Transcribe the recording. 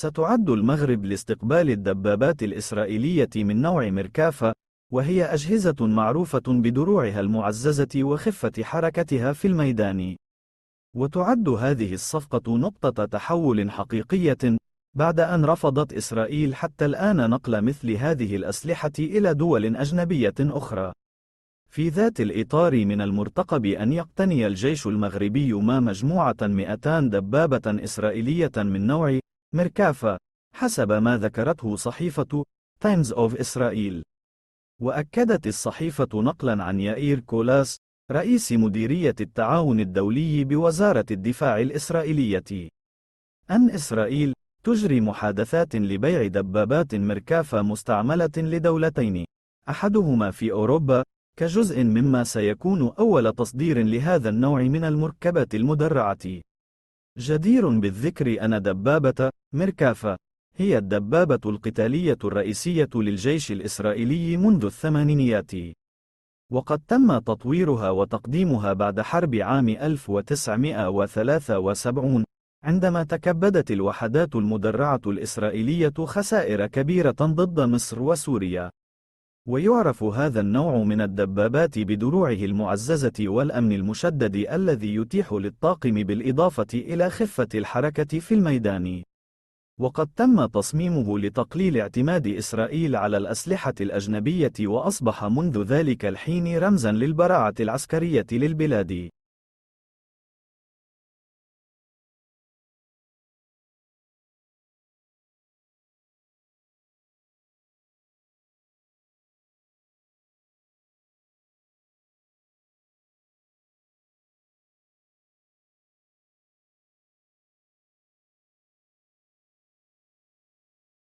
ستعد المغرب لاستقبال الدبابات الإسرائيلية من نوع ميركافا، وهي أجهزة معروفة بدروعها المعززة وخفة حركتها في الميدان. وتعد هذه الصفقة نقطة تحول حقيقية، بعد أن رفضت إسرائيل حتى الآن نقل مثل هذه الأسلحة إلى دول أجنبية أخرى. في ذات الإطار من المرتقب أن يقتني الجيش المغربي مجموعة 200 دبابة إسرائيلية من نوع ميركافا، حسب ما ذكرته صحيفة تايمز أوف إسرائيل. وأكدت الصحيفة نقلا عن يائير كولاس، رئيس مديرية التعاون الدولي بوزارة الدفاع الإسرائيلية، أن إسرائيل تجري محادثات لبيع دبابات ميركافا مستعملة لدولتين، أحدهما في أوروبا، كجزء مما سيكون أول تصدير لهذا النوع من المركبات المدرعة. جدير بالذكر أن دبابة ميركافا هي الدبابة القتالية الرئيسية للجيش الإسرائيلي منذ الثمانينيات، وقد تم تطويرها وتقديمها بعد حرب عام 1973 عندما تكبدت الوحدات المدرعة الإسرائيلية خسائر كبيرة ضد مصر وسوريا. ويعرف هذا النوع من الدبابات بدروعه المعززة والأمن المشدد الذي يتيح للطاقم بالإضافة إلى خفة الحركة في الميدان. وقد تم تصميمه لتقليل اعتماد إسرائيل على الأسلحة الأجنبية، وأصبح منذ ذلك الحين رمزا للبراعة العسكرية للبلاد.